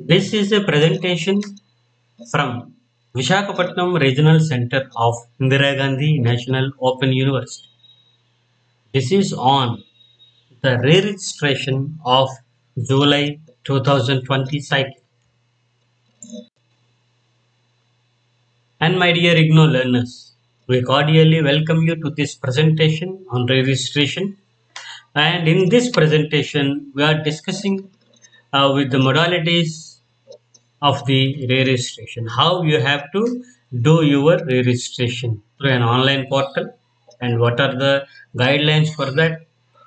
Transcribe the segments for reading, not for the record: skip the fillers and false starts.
This is a presentation from Visakhapatnam Regional Center of Indira Gandhi National Open University. This is on the re-registration of July 2020 cycle. And my dear IGNOU learners, we cordially welcome you to this presentation on re-registration. And in this presentation, we are discussing with the modalities of the re-registration, how you have to do your re-registration through an online portal, and what are the guidelines for that,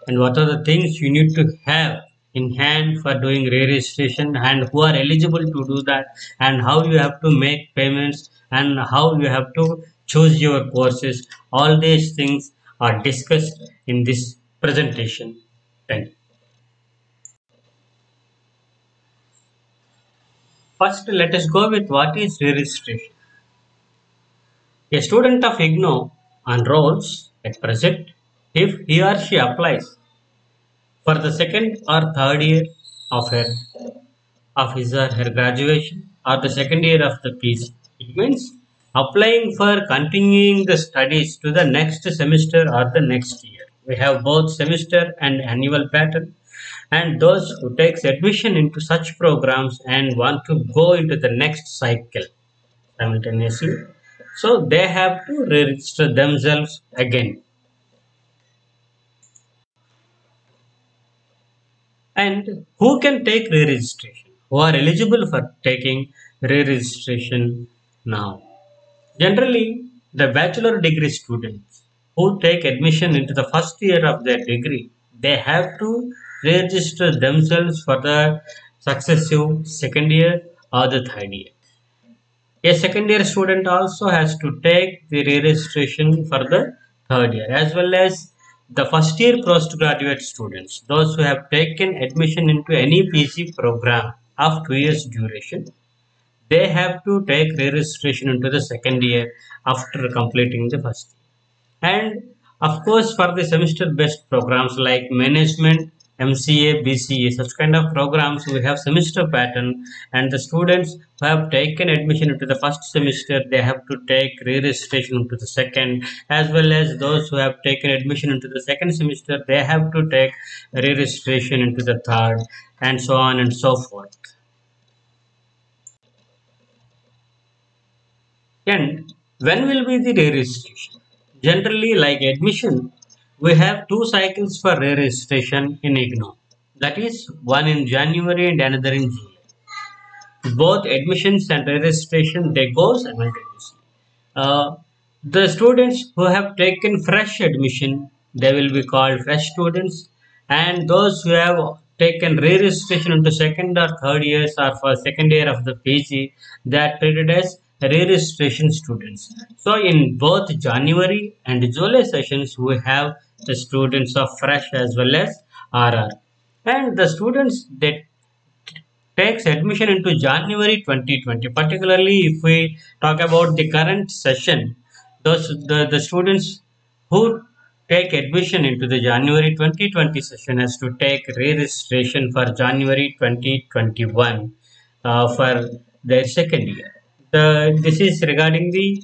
and what are the things you need to have in hand for doing re-registration, and who are eligible to do that, and how you have to make payments, and how you have to choose your courses. All these things are discussed in this presentation. Thank you. First, let us go with what is re-registration. A student of IGNOU enrolls at present if he or she applies for the second or third year of his or her graduation, or the second year of the PG. It means applying for continuing the studies to the next semester or the next year. We have both semester and annual pattern, and those who takes admission into such programs and want to go into the next cycle simultaneously, so they have to re-register themselves again. And who can take re-registration? Who are eligible for taking re-registration now? Generally, the bachelor degree students who take admission into the first year of their degree, they have to register themselves for the successive second year or the third year. A second year student also has to take the re-registration for the third year, as well as the first year postgraduate students, those who have taken admission into any PG program of 2 years duration, they have to take re-registration into the second year after completing the first year. And of course, for the semester based programs like management, MCA, BCA, such kind of programs, we have semester pattern, and the students who have taken admission into the first semester, they have to take re-registration into the second, as well as those who have taken admission into the second semester, they have to take re-registration into the third, and so on and so forth. And when will be the re-registration? Generally, like admission, we have two cycles for re-registration in IGNOU. That is, one in January and another in July. Both admissions and re-registration, they go simultaneously. The students who have taken fresh admission, they will be called fresh students, and those who have taken re-registration into second or third years or for second year of the PG, they are treated as re-registration students. So in both January and July sessions, we have the students of fresh as well as RR, and the students that takes admission into January 2020, particularly if we talk about the current session, the students who take admission into the January 2020 session has to take re-registration for January 2021 for their second year. This is regarding the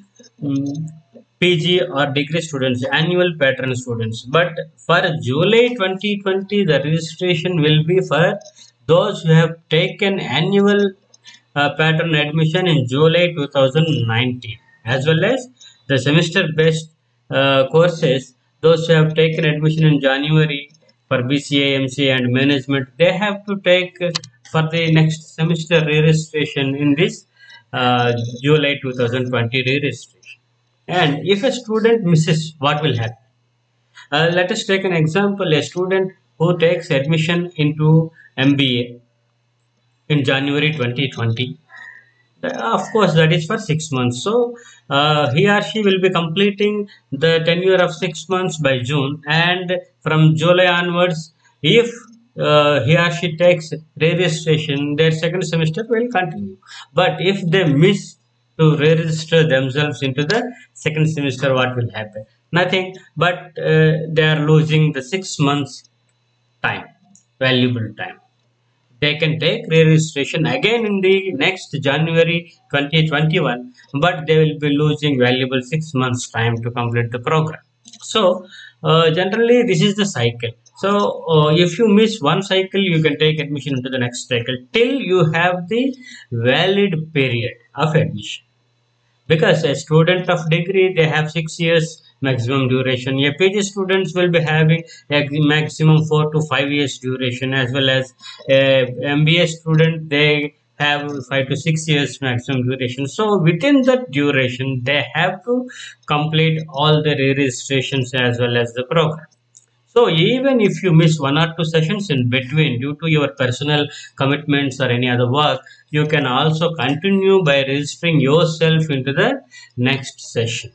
PG or degree students, annual pattern students. But for July 2020, the registration will be for those who have taken annual pattern admission in July 2019, as well as the semester based courses, those who have taken admission in January for BCA, MCA and management, they have to take for the next semester re-registration in this July 2020 re-registration. And if a student misses, what will happen? Let us take an example. A student who takes admission into MBA in January 2020. Of course, that is for 6 months. So, he or she will be completing the tenure of 6 months by June, and from July onwards, if he or she takes re-registration, their second semester will continue. But if they miss to re-register themselves into the second semester, what will happen? Nothing, but they are losing the 6 months time, valuable time. They can take re-registration again in the next January 2021, but they will be losing valuable 6 months time to complete the program. So generally this is the cycle. So if you miss one cycle, you can take admission into the next cycle till you have the valid period of admission, because a student of degree, they have 6 years maximum duration. A PG students will be having a maximum 4 to 5 years duration, as well as a MBA student, they have 5 to 6 years maximum duration. So within that duration, they have to complete all the re-registrations as well as the program. So even if you miss one or two sessions in between due to your personal commitments or any other work, you can also continue by registering yourself into the next session.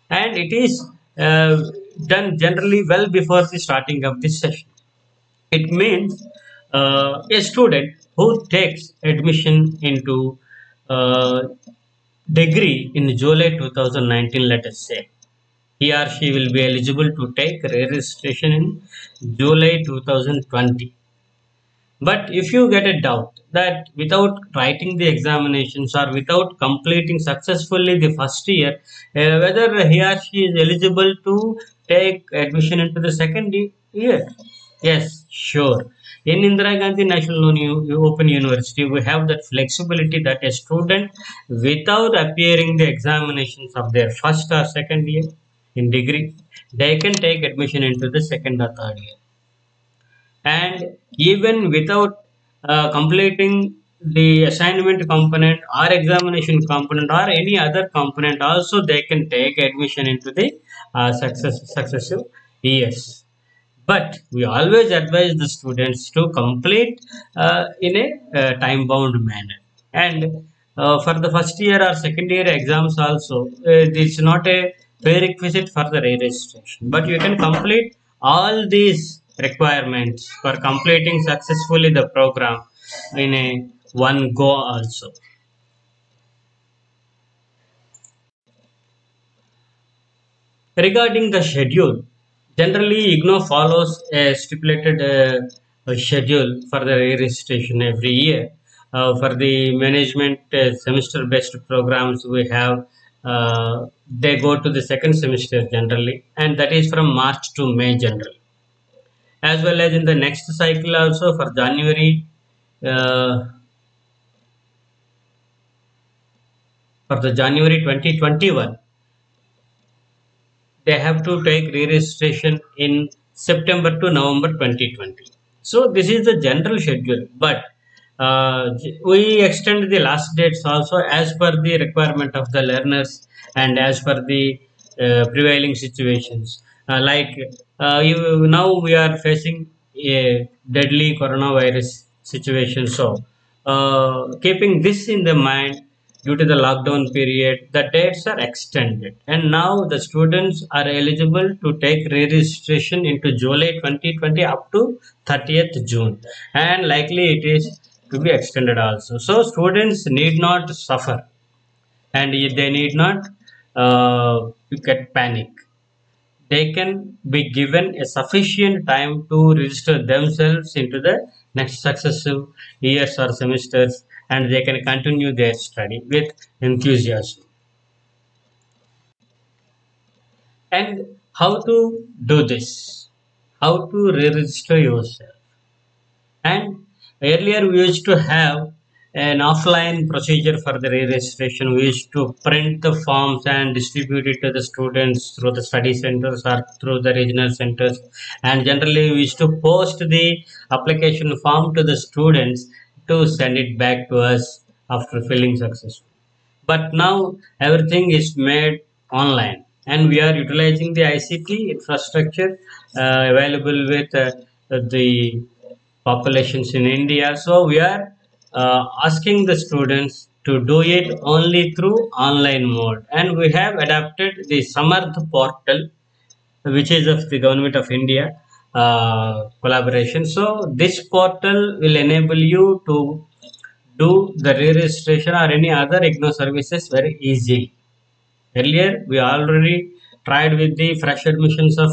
And it is done generally well before the starting of this session. It means a student who takes admission into uh, degree in July 2019, let us say, he or she will be eligible to take registration in July 2020. But if you get a doubt that without writing the examinations or without completing successfully the first year, whether he or she is eligible to take admission into the second year. Yes, sure. In Indira Gandhi National Open University, we have that flexibility that a student, without appearing the examinations of their first or second year in degree, they can take admission into the second or third year. And even without completing the assignment component or examination component or any other component, also they can take admission into the successive years. But we always advise the students to complete in a time bound manner. And for the first year or second year exams also, it's not a prerequisite for the registration, but you can complete all these requirements for completing successfully the program in a one go also. Regarding the schedule, generally IGNOU follows a stipulated schedule for the registration every year. For the management semester-based programs, we have they go to the second semester generally, and that is from March to May generally. As well as in the next cycle also for uh, January 2021, they have to take re-registration in September to November 2020. So this is the general schedule, but we extend the last dates also as per the requirement of the learners and as per the prevailing situations. Now we are facing a deadly coronavirus situation. So keeping this in the mind, due to the lockdown period, the dates are extended, and now the students are eligible to take re-registration into July 2020 up to 30th June, and likely it is to be extended also. So students need not suffer, and they need not get panic. They can be given a sufficient time to register themselves into the next successive years or semesters, and they can continue their study with enthusiasm. And how to do this? How to re-register yourself? And earlier we used to have an offline procedure for the registration. We used to print the forms and distribute it to the students through the study centers or through the regional centers. And generally we used to post the application form to the students to send it back to us after filling successfully. But now everything is made online, and we are utilizing the ICT infrastructure available with the populations in India. So we are asking the students to do it only through online mode, and we have adapted the Samarth portal, which is of the government of India collaboration. So this portal will enable you to do the re-registration or any other IGNOU services very easily. Earlier, we already tried with the fresh admissions of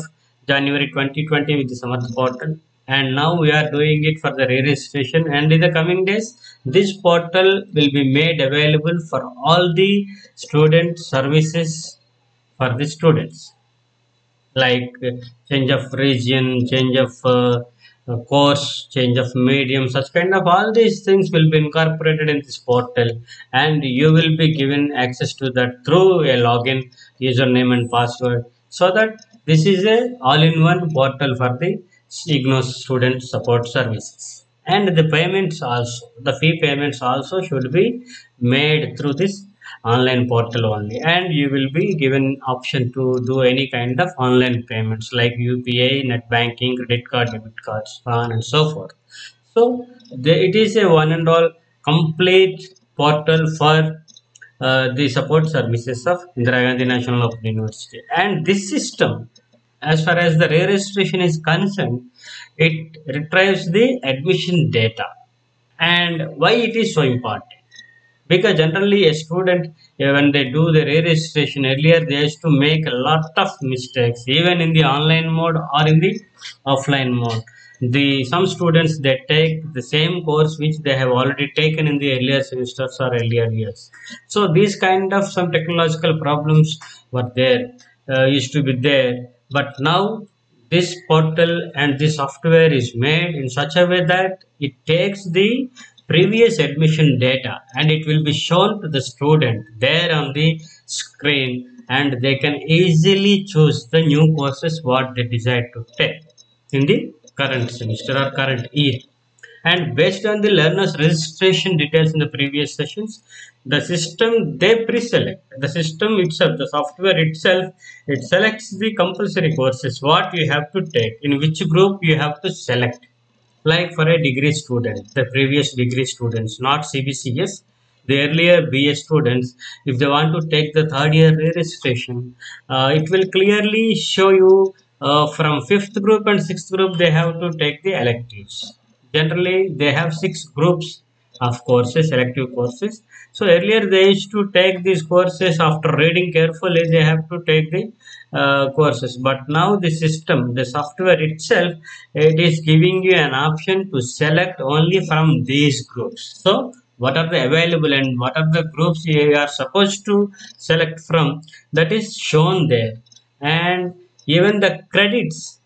January 2020 with the Samarth portal. and now we are doing it for the re-registration, and in the coming days this portal will be made available for all the student services for the students, like change of region, change of course, change of medium, such kind of all these things will be incorporated in this portal, and you will be given access to that through a login, username and password, so that this is a all-in-one portal for the IGNOU student support services. And the payments also, the fee payments also should be made through this online portal only, and you will be given option to do any kind of online payments like UPI, net banking, credit card, debit cards, so on and so forth. So it is a one and all complete portal for the support services of Indira Gandhi National Open University. And this system, as far as the re-registration is concerned, it retrieves the admission data. And why it is so important? Because generally a student, when they do the re-registration earlier, they used to make a lot of mistakes even in the online mode or in the offline mode. The some students, they take the same course which they have already taken in the earlier semesters or earlier years. So these kind of some technological problems were there, used to be there, but now this portal and this software is made in such a way that it takes the previous admission data and it will be shown to the student there on the screen, and they can easily choose the new courses what they decide to take in the current semester or current year. And based on the learners registration details in the previous sessions, the system, they pre-select, the system itself, the software itself, it selects the compulsory courses what you have to take, in which group you have to select. Like for a degree student, the previous degree students, not CBCS, the earlier BA students, if they want to take the third year registration, it will clearly show you from 5th group and 6th group they have to take the electives. Generally, they have 6 groups of courses, elective courses. So earlier they used to take these courses after reading carefully, they have to take the courses. But now the system, the software itself, it is giving you an option to select only from these groups. So what are the available and what are the groups you are supposed to select from, that is shown there. And even the credits,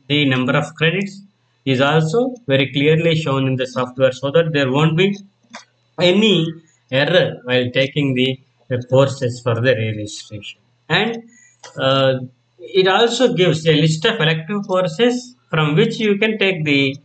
the number of credits is also very clearly shown in the software, so that there won't be any error while taking the courses for the registration. And it also gives a list of elective courses from which you can take the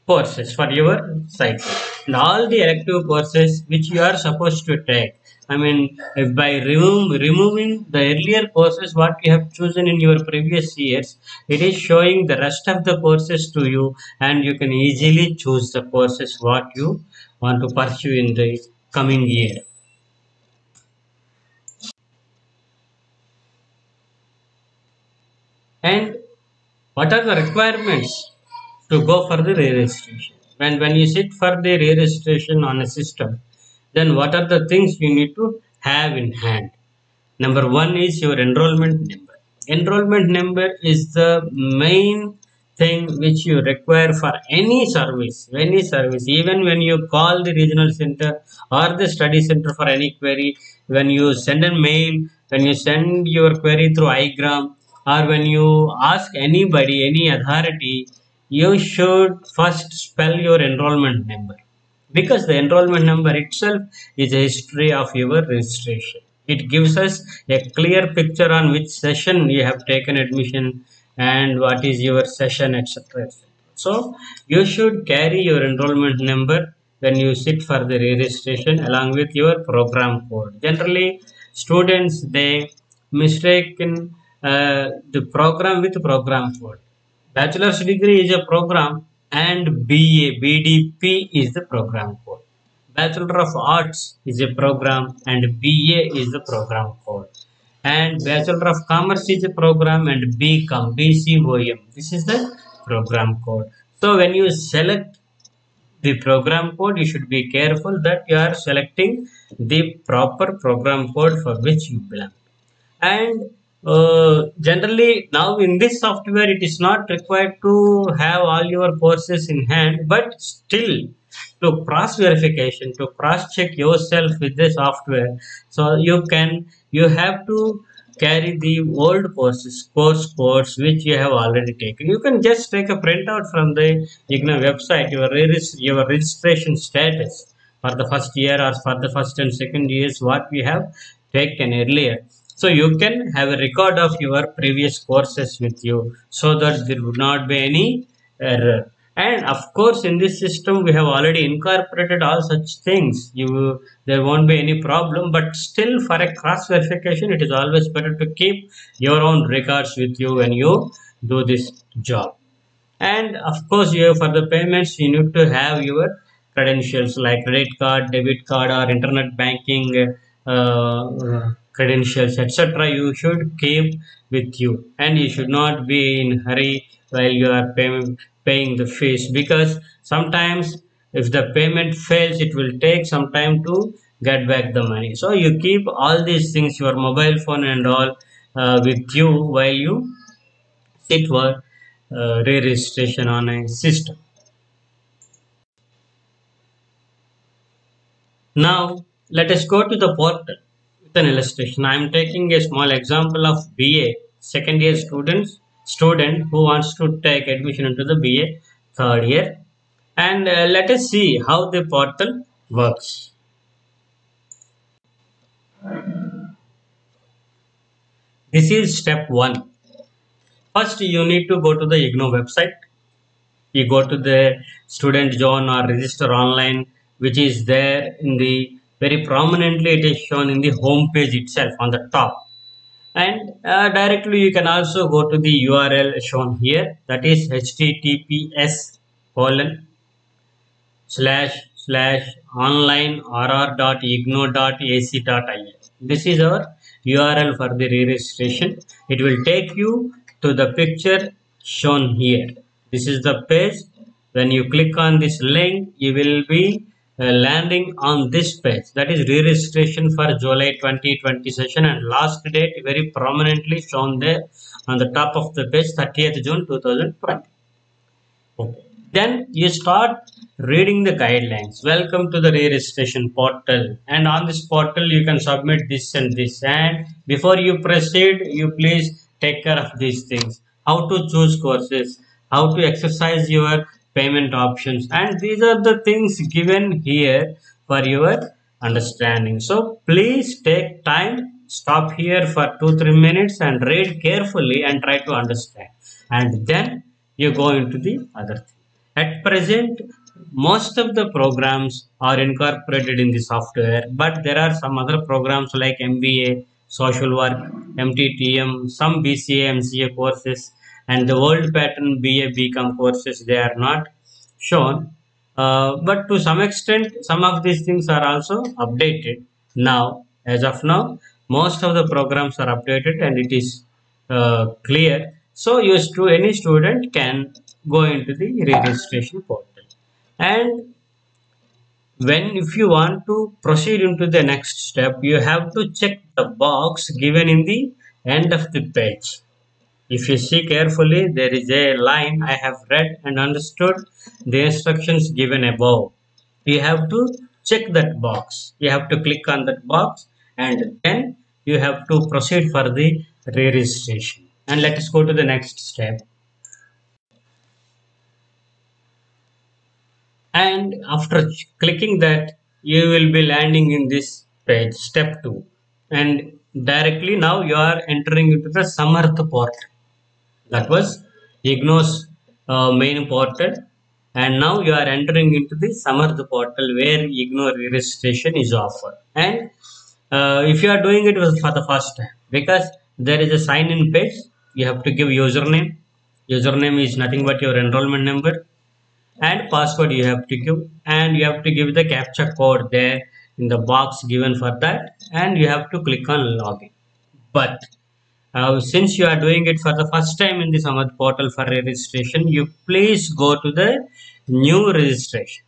courses for your cycle, and all the elective courses which you are supposed to take. I mean, if by removing the earlier courses what you have chosen in your previous years, it is showing the rest of the courses to you, and you can easily choose the courses what you want to pursue in the coming year. And what are the requirements to go for the re-registration? When you sit for the re-registration on a system, then what are the things you need to have in hand? Number one is your enrollment number. Enrollment number is the main thing which you require for any service, even when you call the regional center or the study center for any query, when you send a mail, when you send your query through iGram, or when you ask anybody, any authority, you should first spell your enrollment number, because the enrollment number itself is a history of your registration. It gives us a clear picture on which session you have taken admission and what is your session, etc. So you should carry your enrollment number when you sit for the registration along with your program code. Generally, students, they mistake in the program with program code. Bachelor's degree is a program and BDP is the program code. Bachelor of Arts is a program and BA is the program code. And Bachelor of Commerce is a program and BCOM. This is the program code. So when you select the program code, you should be careful that you are selecting the proper program code for which you belong. And Generally, now in this software, it is not required to have all your courses in hand, but still to cross verification, to cross check yourself with the software. So you have to carry the old course which you have already taken. You can just take a printout from the IGNOU website, your registration status for the first year or for the first and second years, what we have taken earlier. So you can have a record of your previous courses with you so that there would not be any error. And of course, in this system, we have already incorporated all such things. There won't be any problem, but still for a cross verification, it is always better to keep your own records with you when you do this job. And of course, for the payments, you need to have your credentials like credit card, debit card, or internet banking credentials, etc. You should keep with you, and you should not be in hurry while you are paying the fees, because sometimes if the payment fails, it will take some time to get back the money. So you keep all these things, your mobile phone and all, with you while you sit for re-registration on a system. Now let us go to the portal with an illustration. I am taking a small example of BA second year student who wants to take admission into the BA third year, and let us see how the portal works. This is step 1. First, you need to go to the IGNOU website. You go to the student zone or register online, which is there in the very prominently, it is shown in the home page itself on the top. And directly you can also go to the URL shown here, that is https://onlinerr.ignou.ac.in. This is our URL for the re-registration. It will take you to the picture shown here. This is the page. When you click on this link, you will be landing on this page, that is re-registration for July 2020 session, and last date very prominently shown there on the top of the page, 30th June 2020. Okay. Then you start reading the guidelines. Welcome to the re-registration portal, and on this portal you can submit this and this, and before you proceed, you please take care of these things: how to choose courses, how to exercise your payment options, and these are the things given here for your understanding. So please take time, stop here for 2-3 minutes and read carefully and try to understand, and then you go into the other thing. At present, most of the programs are incorporated in the software, but there are some other programs like MBA, social work, MTTM, some BCA, MCA courses, and the old pattern BA, BCom courses, they are not shown. But to some extent, some of these things are also updated now. As of now, most of the programs are updated and it is clear. So any student can go into the registration portal, and if you want to proceed into the next step, you have to check the box given in the end of the page. If you see carefully, there is a line: I have read and understood the instructions given above. You have to check that box. You have to click on that box, and then you have to proceed for the re-registration. And let us go to the next step. And after clicking that, you will be landing in this page, step 2. And directly now you are entering into the Samarth portal. That was IGNOU's main portal, and now you are entering into the Samarth portal where IGNOU registration is offered. And if you are doing it for the first time, because there is a sign in page, you have to give username. Username is nothing but your enrollment number, and password you have to give, and you have to give the captcha code there in the box given for that, and you have to click on login. But since you are doing it for the first time in the Samarth portal for registration, you please go to the new registration.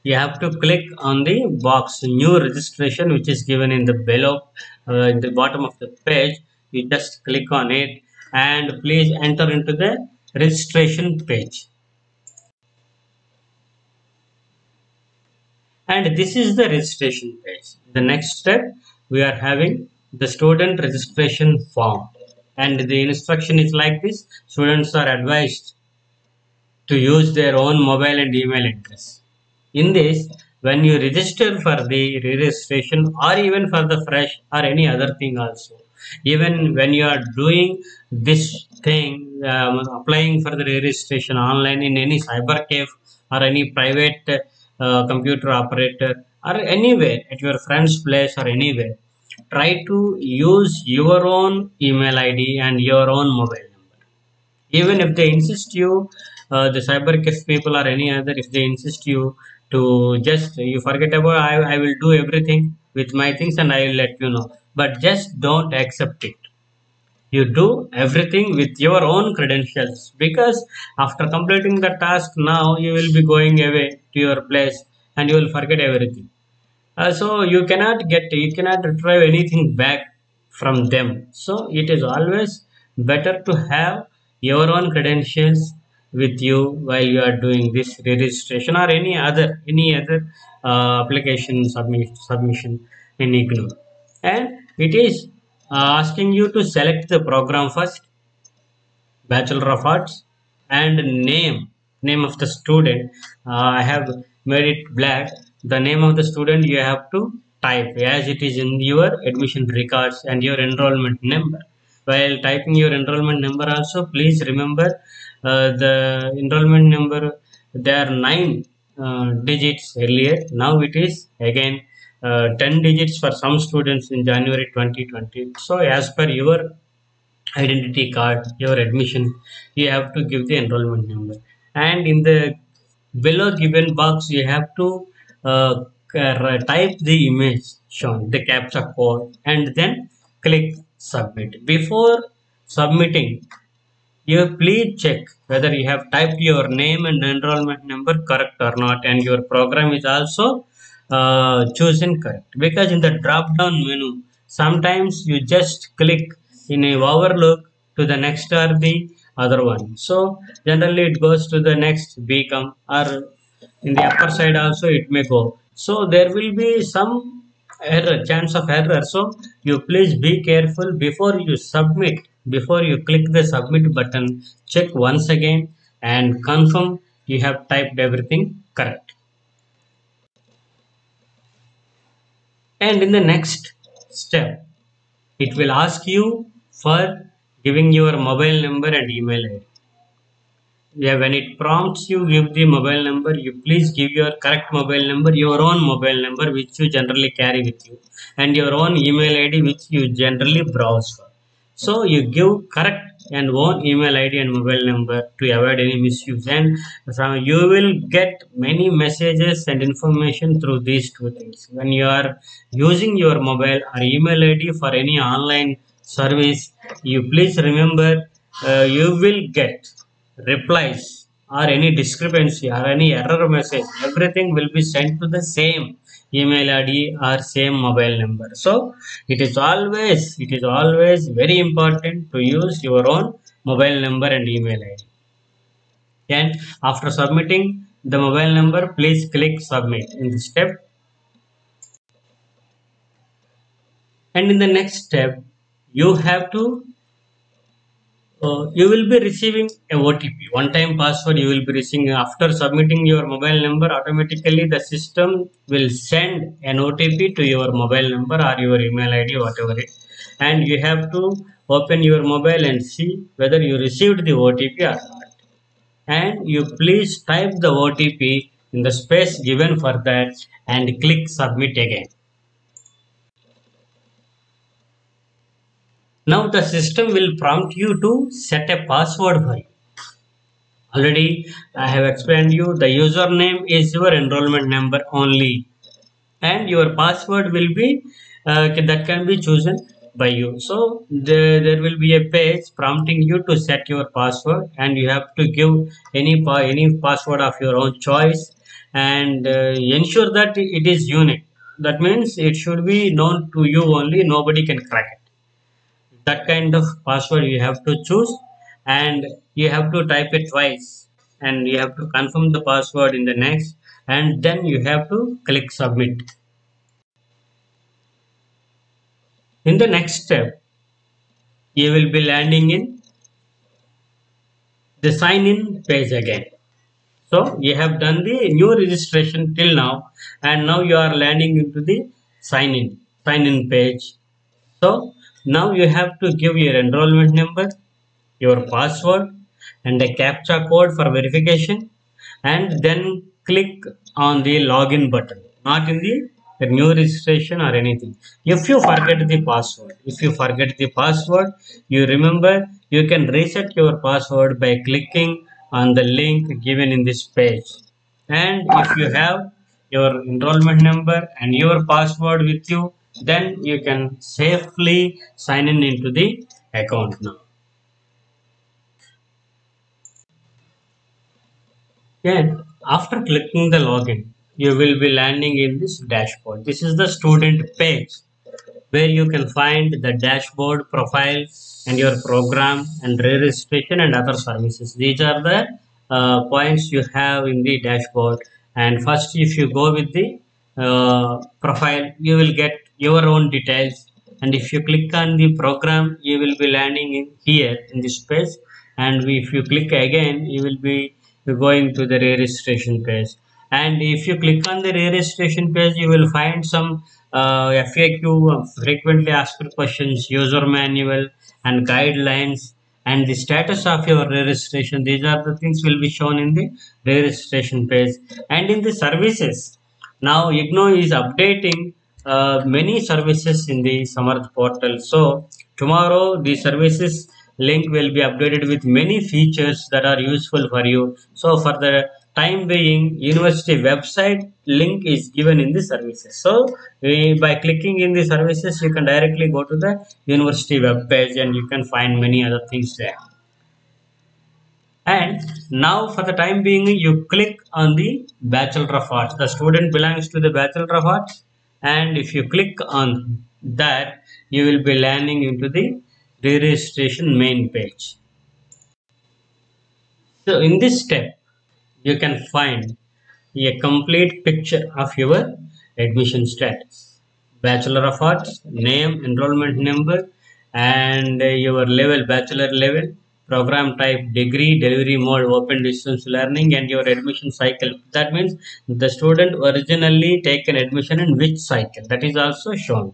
You have to click on the box new registration, which is given in the below in the bottom of the page. you just click on it and please enter into the registration page. And this is the registration page. The next step, we are having the student registration form, and the instruction is like this: students are advised to use their own mobile and email address. In this, when you register for the re-registration or even for the fresh or any other thing also, even when you are doing this thing, applying for the re-registration online in any cyber cafe or any private computer operator or anywhere at your friend's place or anywhere, try to use your own email ID and your own mobile number. Even if they insist you, the cyber cafe people or any other, if they insist you to just you forget about, I will do everything with my things and I will let you know, but just don't accept it. You do everything with your own credentials, because after completing the task, now you will be going away to your place and you will forget everything. So you cannot retrieve anything back from them. So it is always better to have your own credentials with you while you are doing this registration or any other application submission in IGNOU. And it is asking you to select the program first, Bachelor of Arts, and name of the student. I have made it black. The name of the student you have to type as it is in your admission records and your enrollment number. While typing your enrollment number also, please remember the enrollment number, there are 9 digits earlier. Now it is again 10 digits for some students in January 2020. So as per your identity card, your admission, you have to give the enrollment number, and in the below given box you have to type the image shown, the captcha code, and then click submit. Before submitting, you please check whether you have typed your name and enrollment number correct or not, and your program is also chosen correct, because in the drop down menu sometimes you just click in a overlook to the next or the other one. So generally it goes to the next become, or in the upper side also it may go. So there will be some error, chance of error. So you please be careful before you submit. Before you click the submit button, check once again and confirm you have typed everything correct. And in the next step, it will ask you for giving your mobile number and email ID. Yeah, when it prompts you give the mobile number, you please give your correct mobile number, your own mobile number which you generally carry with you, and your own email ID which you generally browse for. So you give correct and own email ID and mobile number to avoid any misuse, and you will get many messages and information through these two things. When you are using your mobile or email ID for any online service, you please remember you will get replies or any discrepancy or any error message, everything will be sent to the same email ID or same mobile number. So it is always very important to use your own mobile number and email ID. And after submitting the mobile number, please click submit in this step. And in the next step, you have to you will be receiving a OTP, one-time password you will be receiving after submitting your mobile number. Automatically the system will send an OTP to your mobile number or your email ID, whatever it, and you have to open your mobile and see whether you received the OTP or not, and you please type the OTP in the space given for that and click submit again. Now the system will prompt you to set a password for you. Already I have explained you, the username is your enrollment number only, and your password will be that can be chosen by you. So there will be a page prompting you to set your password, and you have to give any password of your own choice, and ensure that it is unique. That means it should be known to you only, nobody can crack it. That kind of password you have to choose, and you have to type it twice, and you have to confirm the password in the next, and then you have to click submit. In the next step, you will be landing in the sign in page again. So you have done the new registration till now, and now you are landing into the sign in page. So now you have to give your enrollment number, your password, and a captcha code for verification, and then click on the login button, not in the new registration or anything. If you forget the password, you remember, you can reset your password by clicking on the link given in this page. And if you have your enrollment number and your password with you, then you can safely sign in into the account now. And after clicking the login, you will be landing in this dashboard. This is the student page where you can find the dashboard profile and your program and registration and other services. These are the points you have in the dashboard. And first, if you go with the profile, you will get your own details. And if you click on the program, you will be landing in here in this page. And if you click again, you will be going to the registration page. And if you click on the registration page, you will find some FAQ, frequently asked questions, user manual, and guidelines, and the status of your registration. These are the things will be shown in the registration page. And in the services, now IGNOU is updating many services in the Samarth portal. So tomorrow the services link will be updated with many features that are useful for you. So for the time being, university website link is given in the services. So by clicking in the services, you can directly go to the university web page and you can find many other things there. And now for the time being, you click on the Bachelor of Arts. The student belongs to the Bachelor of Arts, and if you click on that, you will be landing into the registration main page. So in this step, you can find a complete picture of your admission status. Bachelor of Arts, name, enrollment number, and your level, bachelor level, program type, degree, delivery mode, open distance learning, and your admission cycle. That means the student originally taken admission in which cycle, that is also shown.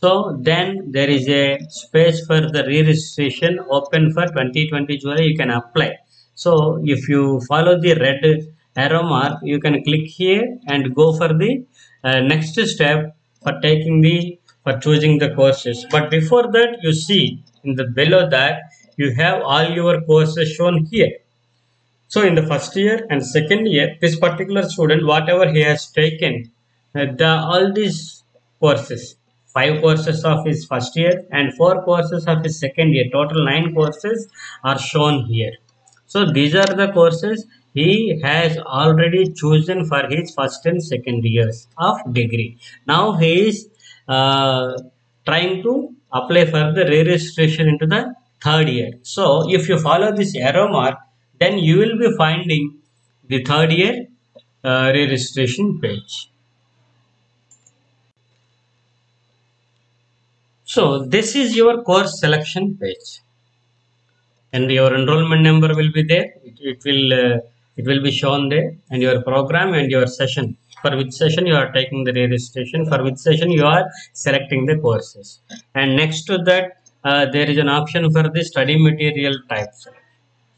So then there is a space for the re-registration open for 2020 July. You can apply. So if you follow the red arrow mark, you can click here and go for the next step for choosing the courses. But before that, you see in the below that you have all your courses shown here. So in the first year and second year, this particular student, whatever he has taken, all these courses, 5 courses of his first year and 4 courses of his second year, total 9 courses are shown here. So these are the courses he has already chosen for his first and second years of degree. Now he is trying to apply for the registration into the third year. So if you follow this arrow mark, then you will be finding the third year registration page. So this is your course selection page, and your enrollment number will be there. It will be shown there, and your program and your session, for which session you are taking the registration, for which session you are selecting the courses. And next to that, there is an option for the study material types.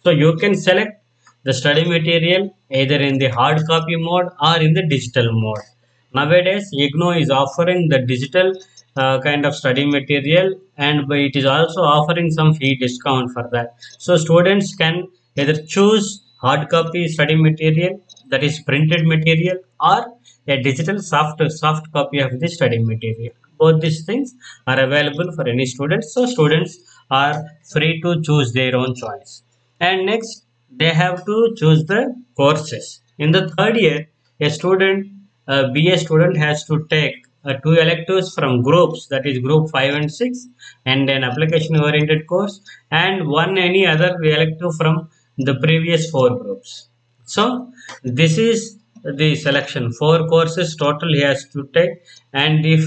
So you can select the study material either in the hard copy mode or in the digital mode. Nowadays, IGNOU is offering the digital kind of study material, and it is also offering some fee discount for that. So students can either choose hard copy study material, that is printed material, or a digital soft copy of the study material. Both these things are available for any student. So students are free to choose their own choice. And next, they have to choose the courses. In the third year, a BA student has to take two electives from groups, that is group 5 and 6, and an application oriented course, and one any other elective from the previous four groups. So this is the selection, four courses total he has to take, and if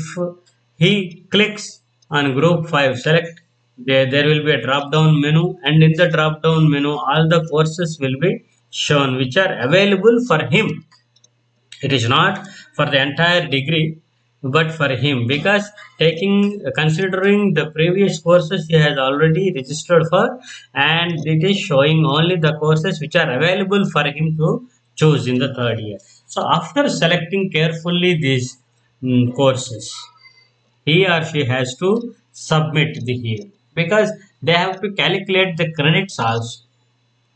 he clicks on group 5 select, there will be a drop down menu, and in the drop down menu all the courses will be shown which are available for him. It is not for the entire degree but for him, because considering the previous courses he has already registered for, and it is showing only the courses which are available for him to choose in the third year. So after selecting carefully these courses, he or she has to submit the here, because they have to calculate the credits also,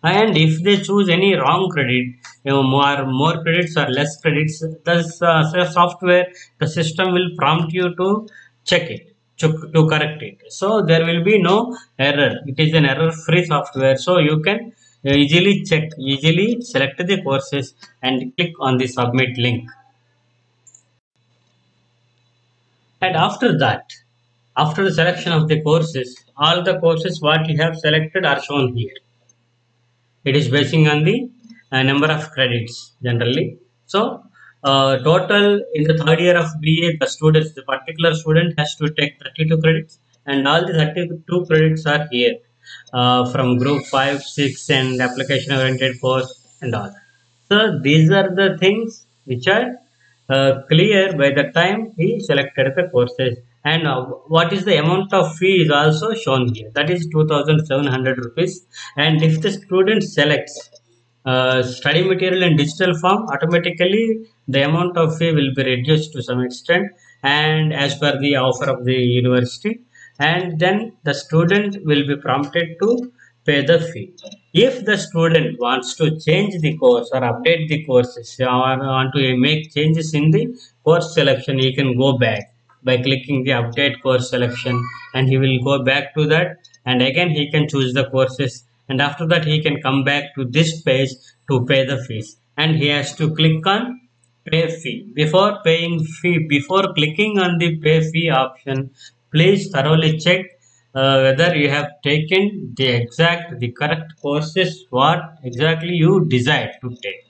and if they choose any wrong credit, more credits or less credits, the software, the system will prompt you to check it, to correct it. So there will be no error. It is an error free software, so you can easily select the courses and click on the submit link. And after that, after the selection of the courses, all the courses what you have selected are shown here. It is basing on the number of credits generally. So total in the third year of BA, the particular student has to take 32 credits, and all the 32 credits are here from group 5, 6 and application oriented course and all. So these are the things which are clear by the time he selected the courses, and what is the amount of fee is also shown here, that is 2700 rupees. And if the student selects study material in digital form, automatically the amount of fee will be reduced to some extent, and as per the offer of the university, and then the student will be prompted to pay the fee. If the student wants to change the course or update the courses, or want to make changes in the course selection, he can go back by clicking the update course selection, and he will go back to that, and again he can choose the courses, and after that he can come back to this page to pay the fees, and he has to click on pay fee. Before clicking on the pay fee option, please thoroughly check whether you have taken the correct courses what exactly you desire to take.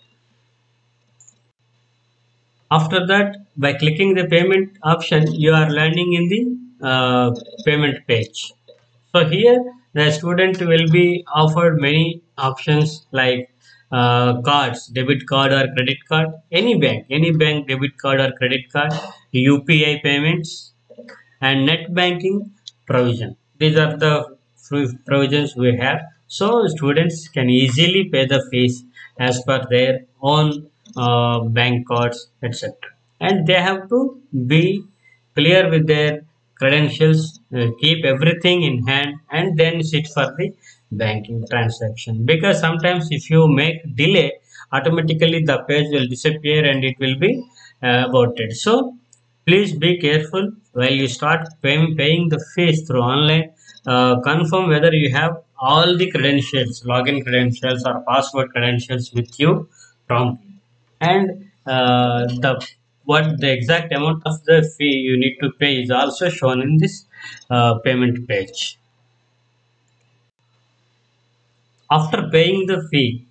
After that, by clicking the payment option, you are landing in the payment page. So here the student will be offered many options like cards, debit card or credit card, any bank debit card or credit card, UPI payments, and net banking provision. These are the provisions we have. So students can easily pay the fees as per their own bank cards, etc. And they have to be clear with their credentials, keep everything in hand, and then sit for the banking transaction. Because sometimes if you make delay, automatically the page will disappear and it will be aborted. So please be careful while you start paying the fees through online. Confirm whether you have all the credentials, login credentials or password credentials with you promptly, and the exact amount of the fee you need to pay is also shown in this payment page. After paying the fee,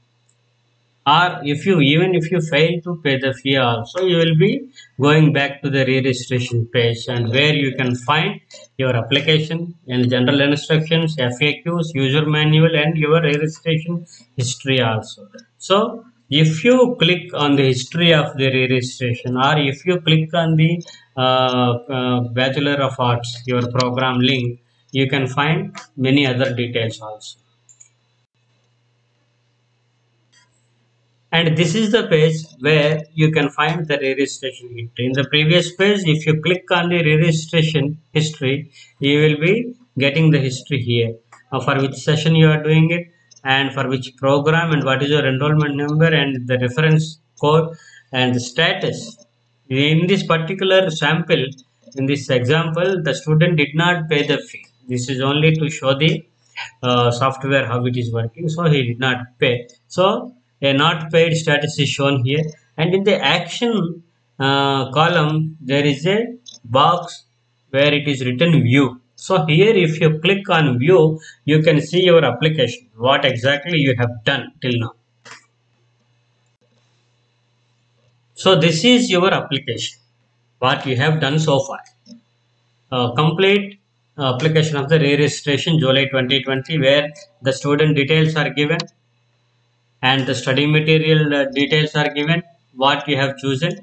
or even if you fail to pay the fee also, you will be going back to the re-registration page, and where you can find your application and general instructions, FAQs, user manual, and your re-registration history also. So if you click on the history of the re-registration, or if you click on the Bachelor of Arts, your program link, you can find many other details also. And this is the page where you can find the re-registration history. In the previous page, if you click on the re-registration history, you will be getting the history here, for which session you are doing it, and for which program, and what is your enrollment number, and the reference code, and the status. In this particular sample, in this example, the student did not pay the fee. This is only to show the software how it is working, so he did not pay. So a not paid status is shown here, and in the action column there is a box where it is written view. So here if you click on view, you can see your application, what exactly you have done till now. So this is your application, what you have done so far. Complete application of the re-registration July 2020, where the student details are given and the study material details are given, what you have chosen,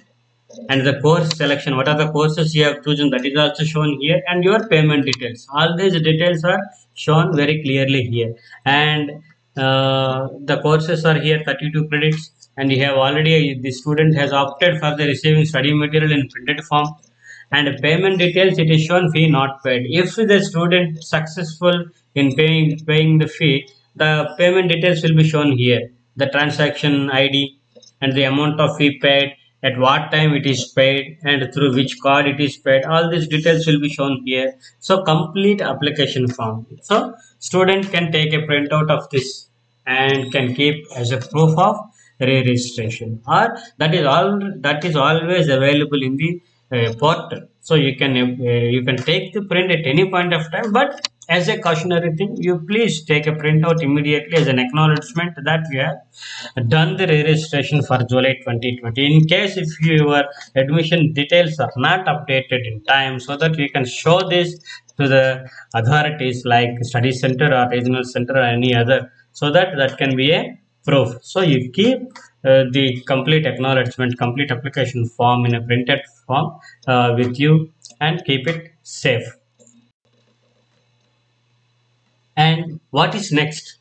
and the course selection, what are the courses you have chosen, that is also shown here, and your payment details. All these details are shown very clearly here, and the courses are here 32 credits, and you have already, the student has opted for the receiving study material in printed form, and payment details, it is shown fee not paid. If the student successful in paying the fee, the payment details will be shown here, the transaction ID and the amount of fee paid, at what time it is paid, and through which card it is paid. All these details will be shown here. So complete application form. So student can take a printout of this and can keep as a proof of re-registration, or that is always available in the portal. So you can take the print at any point of time, but as a cautionary thing, you please take a printout immediately as an acknowledgement that you have done the registration for July 2020. In case if your admission details are not updated in time, so that you can show this to the authorities like study center or regional center or any other, so that can be a proof. So you keep the complete acknowledgement, complete application form in a printed form with you, and keep it safe. And what is next?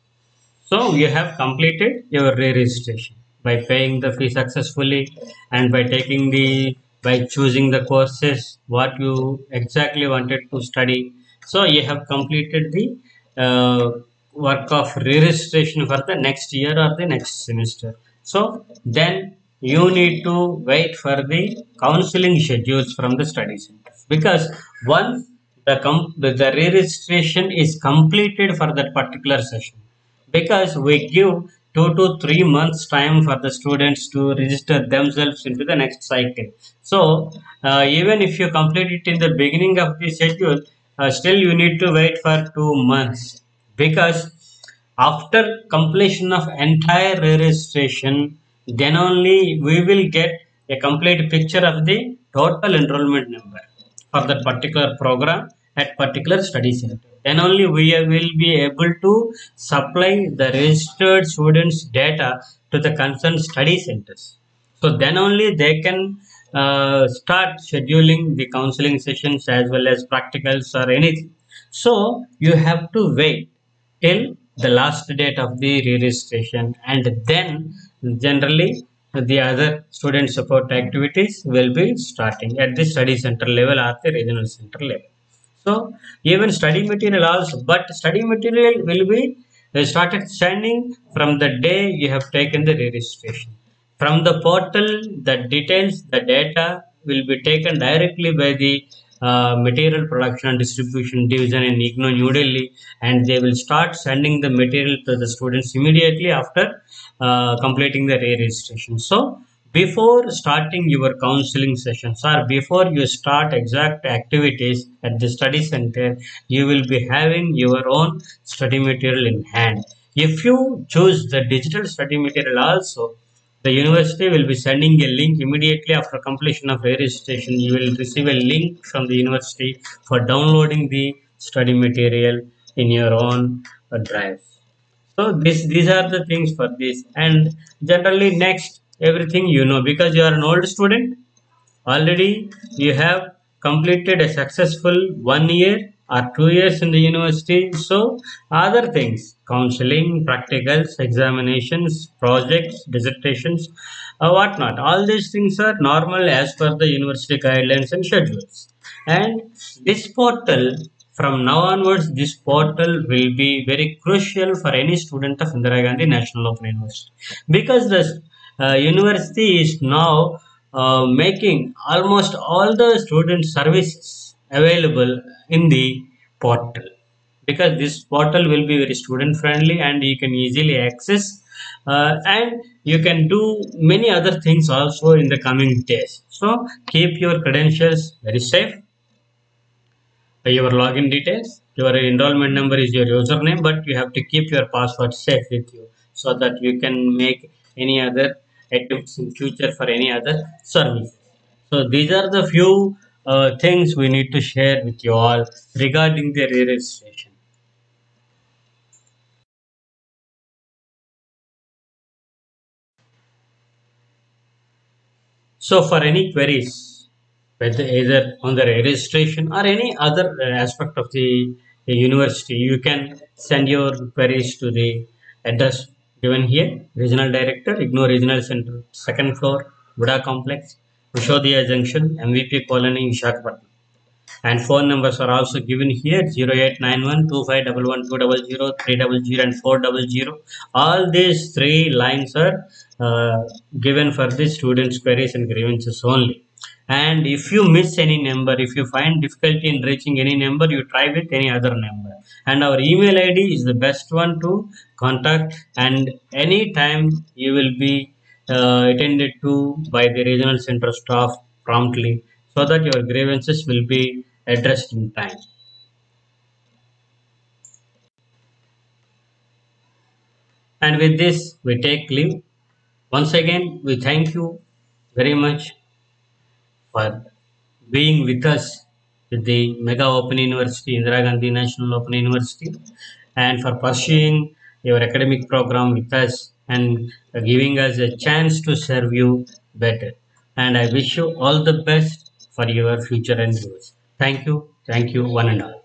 So you have completed your re-registration by paying the fee successfully, and by choosing the courses what you exactly wanted to study. So you have completed the work of re-registration for the next year or the next semester. So then you need to wait for the counseling schedules from the study center, because once the re-registration is completed for that particular session, because we give 2 to 3 months time for the students to register themselves into the next cycle. So even if you complete it in the beginning of the schedule, still you need to wait for 2 months, because after completion of entire registration, then only we will get a complete picture of the total enrollment number for that particular program at particular study center. Then only we will be able to supply the registered students data to the concerned study centers. So then only they can start scheduling the counseling sessions as well as practicals or anything. So you have to wait till the last date of the re-registration, and then generally the other student support activities will be starting at the study center level or the regional center level. So even study material also, but study material will be started sending from the day you have taken the registration. From the portal, the details, the data will be taken directly by the material production and distribution division in IGNOU New Delhi, and they will start sending the material to the students immediately after completing the re-registration. So before starting your counseling sessions, or before you start exact activities at the study center, you will be having your own study material in hand. If you choose the digital study material also, the university will be sending a link immediately after completion of registration. You will receive a link from the university for downloading the study material in your own drive. So these are the things for this, and generally next everything you know, because you are an old student already, you have completed a successful 1 year or 2 years in the university. So other things, counseling, practicals, examinations, projects, dissertations, whatnot, all these things are normal as per the university guidelines and schedules. And this portal, from now onwards, this portal will be very crucial for any student of Indira Gandhi National Open University, because the university is now making almost all the student services available in the portal, because this portal will be very student friendly and you can easily access, and you can do many other things also in the coming days. So keep your credentials very safe, your login details. Your enrollment number is your username, but you have to keep your password safe with you so that you can make any other attempts in future for any other service. So these are the few things we need to share with you all regarding the re-registration. So for any queries, whether either on the registration or any other aspect of the university, you can send your queries to the address given here. Regional Director, IGNOU Regional Center, second floor, Buddha Complex, Vishodhya Junction, MVP Colony, Visakhapatnam. And phone numbers are also given here: 0891 and 400. All these three lines are given for the students' queries and grievances only. And if you miss any number, if you find difficulty in reaching any number, you try with any other number. And our email ID is the best one to contact, and anytime you will be attended to by the regional center staff promptly, so that your grievances will be addressed in time. And with this, we take leave. Once again, we thank you very much for being with us with the Mega Open University, Indira Gandhi National Open University, and for pursuing your academic program with us and giving us a chance to serve you better. And I wish you all the best for your future endeavors. Thank you, one and all.